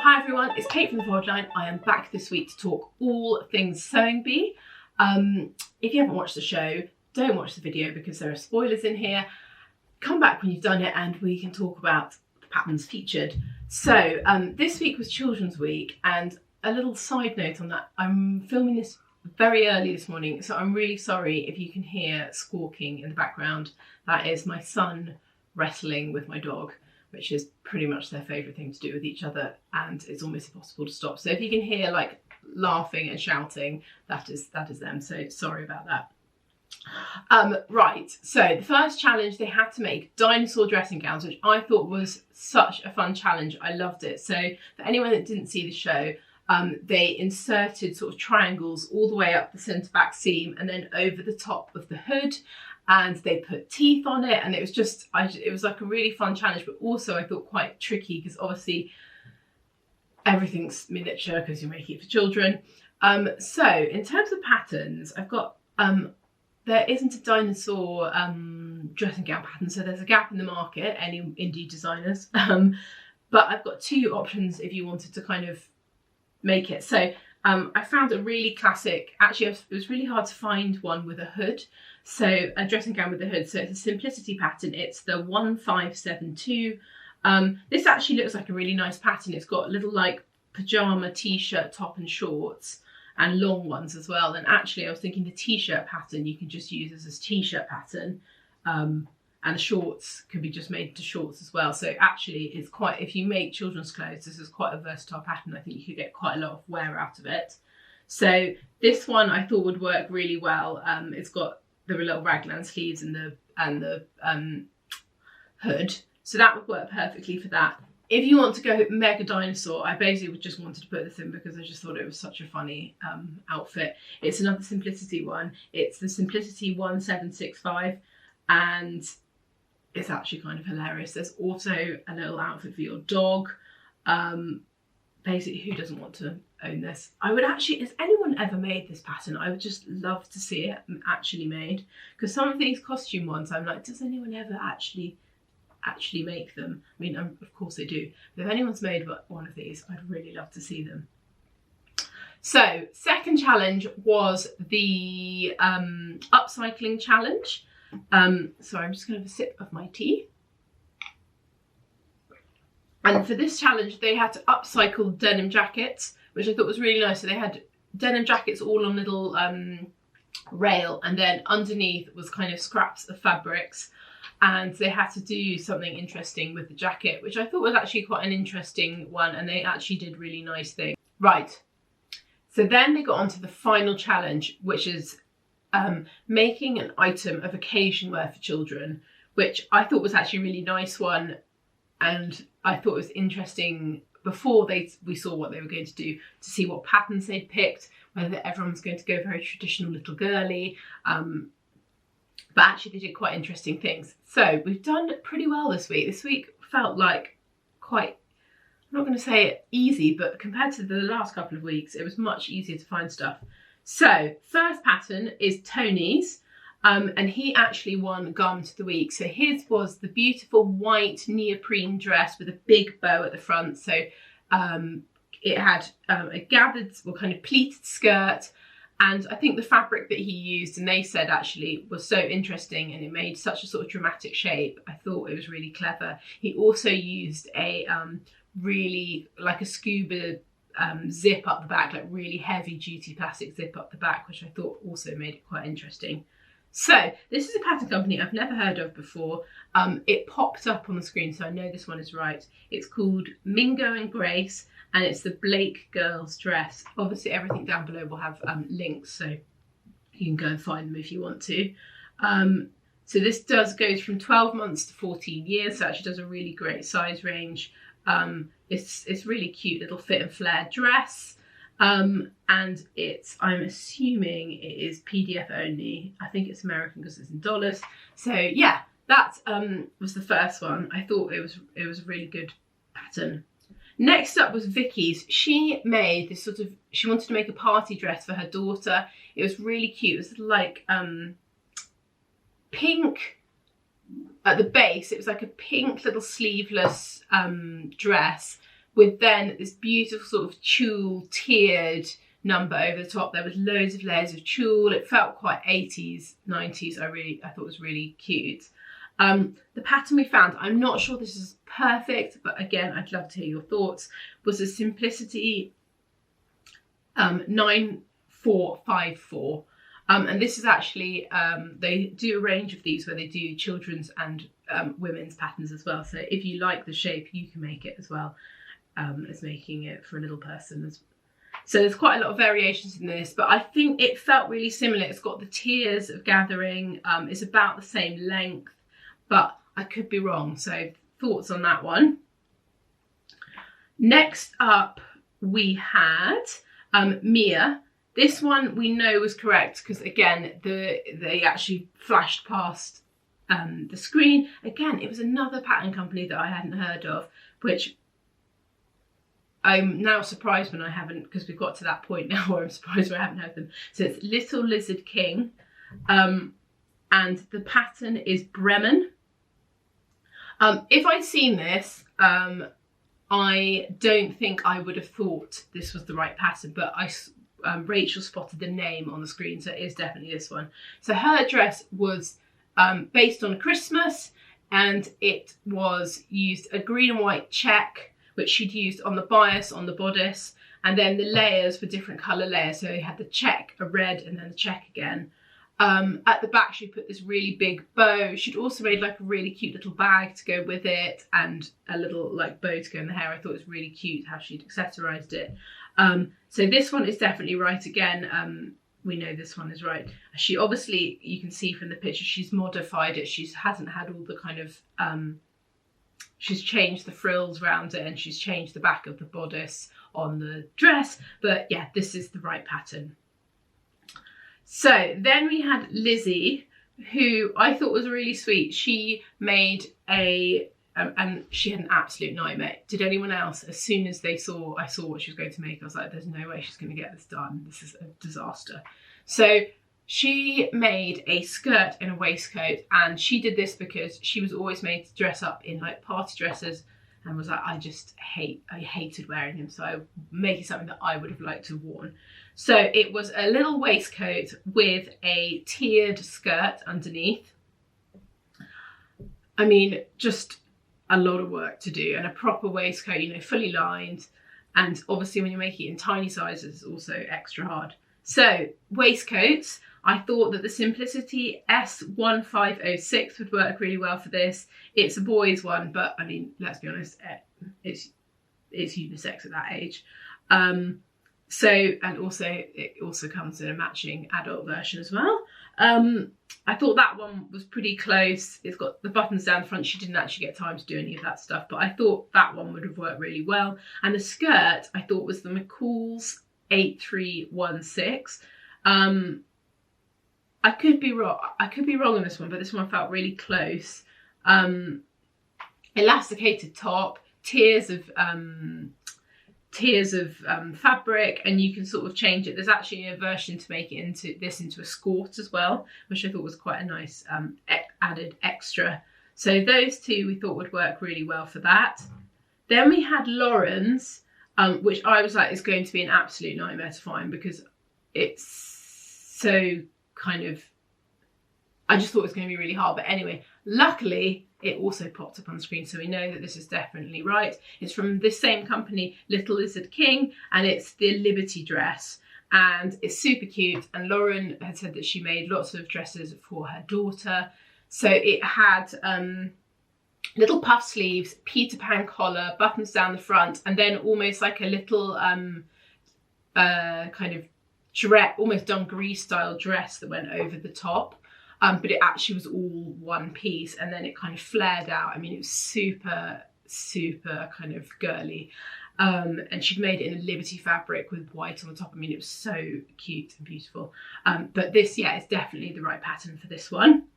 Hi everyone, it's Kate from the Forge Line. I am back this week to talk all things Sewing Bee. If you haven't watched the show, don't watch the video because there are spoilers in here. Come back when you've done it and we can talk about the patterns featured. So this week was Children's Week, and a little side note on that, I'm filming this very early this morning, so I'm really sorry if you can hear squawking in the background. That is my son wrestling with my dog, which is pretty much their favourite thing to do with each other, and it's almost impossible to stop. So if you can hear like laughing and shouting, that is them, so sorry about that. Right, so the first challenge, they had to make dinosaur dressing gowns, which I thought was such a fun challenge. I loved it. So for anyone that didn't see the show, they inserted sort of triangles all the way up the centre back seam and then over the top of the hood, and they put teeth on it, and it was just, it was like a really fun challenge, but also I thought quite tricky because obviously everything's miniature because you're making it for children. So in terms of patterns, I've got, there isn't a dinosaur dressing gown pattern, so there's a gap in the market, any indie designers, but I've got two options if you wanted to kind of make it. So I found a really classic, actually it was really hard to find one with a hood, so a dressing gown with a hood. So it's a simplicity pattern, it's the 1572. This actually looks like a really nice pattern. It's got little like pajama t-shirt top and shorts and long ones as well. And actually I was thinking the t-shirt pattern you can just use as a t-shirt pattern, and the shorts can be just made into shorts as well. So actually it's quite, if you make children's clothes, this is quite a versatile pattern. I think you could get quite a lot of wear out of it. So this one I thought would work really well. It's got the little raglan sleeves and the hood, so that would work perfectly for that. If you want to go mega dinosaur, I basically just wanted to put this in because I just thought it was such a funny outfit. It's another simplicity one. It's the Simplicity 1765, and it's actually kind of hilarious. There's also a little outfit for your dog. Basically, who doesn't want to own this? I would actually, has anyone ever made this pattern? I would just love to see it actually made, because some of these costume ones, I'm like, does anyone ever actually make them? I mean, of course they do, but if anyone's made one of these, I'd really love to see them. So second challenge was the upcycling challenge. So I'm just going to have a sip of my tea. And for this challenge, they had to upcycle denim jackets, which I thought was really nice. So they had denim jackets all on little rail, and then underneath was kind of scraps of fabrics. And they had to do something interesting with the jacket, which I thought was actually quite an interesting one. And they actually did really nice things. Right. So then they got on to the final challenge, which is making an item of occasion wear for children, which I thought was actually a really nice one. And I thought it was interesting before we saw what they were going to do, to see what patterns they'd picked, whether everyone's going to go very traditional little girly. But actually they did quite interesting things. So we've done pretty well this week. This week felt like quite, I'm not going to say easy, but compared to the last couple of weeks, it was much easier to find stuff. So first pattern is Tony's, and he actually won Garment of the Week. So his was the beautiful white neoprene dress with a big bow at the front. So it had a gathered or kind of pleated skirt, and I think the fabric that he used, and they said actually was so interesting, and it made such a sort of dramatic shape. I thought it was really clever. He also used a really like a scuba zip up the back, like really heavy duty plastic zip up the back, which I thought also made it quite interesting. So this is a pattern company I've never heard of before. It popped up on the screen, so I know this one is right. It's called Mingo and Grace, and it's the Blake Girls dress. Obviously everything down below will have links, so you can go and find them if you want to. So this goes from 12 months to 14 years, so it actually does a really great size range. It's really cute little fit and flare dress. And I'm assuming it is PDF only. I think it's American because it's in dollars. So yeah, that was the first one. I thought it was a really good pattern. Next up was Vicky's. She made this sort of, she wanted to make a party dress for her daughter. It was really cute. It was like pink at the base. It was like a pink little sleeveless dress, with then this beautiful sort of tulle tiered number over the top. There was loads of layers of tulle. It felt quite 80s, 90s. I thought it was really cute. The pattern we found, I'm not sure this is perfect, but again, I'd love to hear your thoughts, was a Simplicity 9454. And this is actually, they do a range of these where they do children's and women's patterns as well. So if you like the shape, you can make it as well as making it for a little person. So there's quite a lot of variations in this, but I think it felt really similar. It's got the tiers of gathering. It's about the same length, but I could be wrong. So thoughts on that one. Next up, we had Mia. This one we know was correct because again, they actually flashed past the screen. Again, it was another pattern company that I hadn't heard of, which I'm now surprised when I haven't, because we've got to that point now where I'm surprised when I haven't heard them. So it's Little Lizard King, and the pattern is Bremen. If I'd seen this, I don't think I would have thought this was the right pattern, but Rachel spotted the name on the screen, so it is definitely this one. So her dress was based on Christmas, and it was used a green and white check, which she'd used on the bias, on the bodice, and then the layers were different colour layers. So you had the check, a red, and then the check again. At the back, she put this really big bow. She'd also made like a really cute little bag to go with it, and a little like bow to go in the hair. I thought it was really cute how she'd accessorised it. So this one is definitely right again. We know this one is right. She obviously, you can see from the picture, she's modified it. She hasn't had all the kind of, she's changed the frills around it, and she's changed the back of the bodice on the dress. But yeah, this is the right pattern. So then we had Lizzie, who I thought was really sweet. She made a, and she had an absolute nightmare. Did anyone else? As soon as I saw what she was going to make, I was like, there's no way she's going to get this done. This is a disaster. So she made a skirt and a waistcoat, and she did this because she was always made to dress up in like party dresses, and was like, I hated wearing them, so I'm making something that I would have liked to have worn. So it was a little waistcoat with a tiered skirt underneath. I mean, just a lot of work to do, and a proper waistcoat, you know, fully lined. And obviously when you're making it in tiny sizes, it's also extra hard. So waistcoats, I thought that the Simplicity S1506 would work really well for this. It's a boys one, but I mean, let's be honest, it's unisex at that age. So, and also it also comes in a matching adult version as well. I thought that one was pretty close. It's got the buttons down the front. She didn't actually get time to do any of that stuff, but I thought that one would have worked really well. And the skirt, I thought, was the McCall's 8316. I could be wrong. On this one, but this one felt really close. Elasticated top, tiers of fabric, and you can sort of change it. There's actually a version to make it into a skirt as well, which I thought was quite a nice added extra. So those two we thought would work really well for that. Then we had Lauren's, which I was like is going to be an absolute nightmare to find because it's so kind of, I just thought it was going to be really hard. But anyway, luckily it also popped up on the screen, so we know that this is definitely right. It's from this same company, Little Lizard King, and it's the Liberty dress, and it's super cute. And Lauren had said that she made lots of dresses for her daughter. So it had little puff sleeves, Peter Pan collar, buttons down the front, and then almost like a little kind of dress, almost dungaree style dress that went over the top. But it actually was all one piece, and then it kind of flared out. I mean, it was super, super kind of girly. And she'd made it in a Liberty fabric with white on the top. I mean, it was so cute and beautiful. But this, yeah, is definitely the right pattern for this one.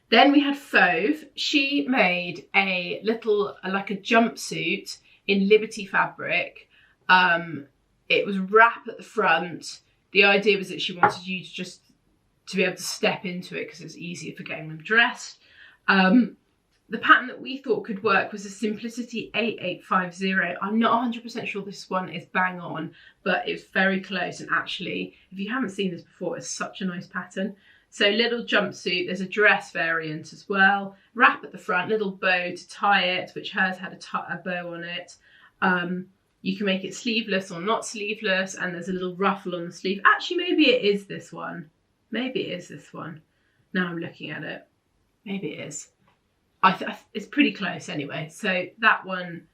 Then we had Fauve. She made a little, like a jumpsuit in Liberty fabric. It was wrap at the front. The idea was that she wanted you to be able to step into it because it's easier for getting them dressed. the pattern that we thought could work was a Simplicity 8850. I'm not 100% sure this one is bang on, but it's very close. And actually, if you haven't seen this before, it's such a nice pattern. So little jumpsuit, there's a dress variant as well. Wrap at the front, little bow to tie it, which hers had a bow on it. You can make it sleeveless or not sleeveless, and there's a little ruffle on the sleeve. Actually, maybe it is this one. Maybe it is this one. Now I'm looking at it. Maybe it is. It's pretty close anyway. So that one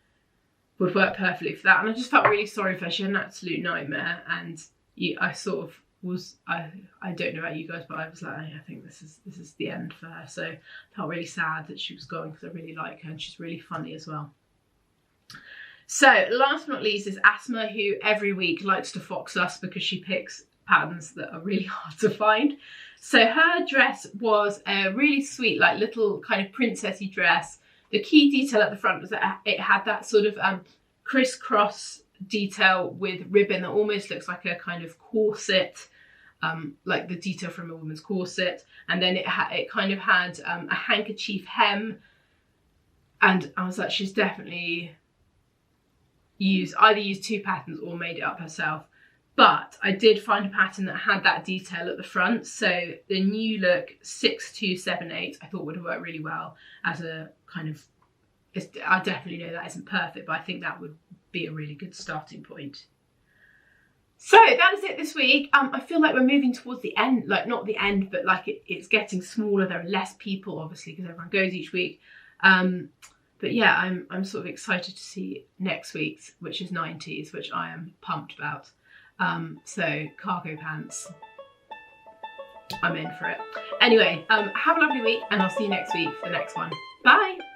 would work perfectly for that. And I just felt really sorry for her. She had an absolute nightmare. And I sort of was, I don't know about you guys, but I was like, I think this is the end for her. So I felt really sad that she was gone because I really like her and she's really funny as well. So last but not least is Asma, who every week likes to fox us because she picks patterns that are really hard to find. So her dress was a really sweet, like little kind of princessy dress. The key detail at the front was that it had that sort of crisscross detail with ribbon that almost looks like a kind of corset, like the detail from a woman's corset. And then it kind of had a handkerchief hem. And I was like, she's definitely either used two patterns or made it up herself. But I did find a pattern that had that detail at the front. So the new look 6278 I thought would have worked really well as a kind of, I definitely know that isn't perfect, but I think that would be a really good starting point. So that is it this week. I feel like we're moving towards the end, like not the end, but like it's getting smaller. There are less people, obviously, because everyone goes each week. But yeah, I'm sort of excited to see next week's, which is 90s, which I am pumped about. So cargo pants, I'm in for it. Anyway, have a lovely week and I'll see you next week for the next one. Bye.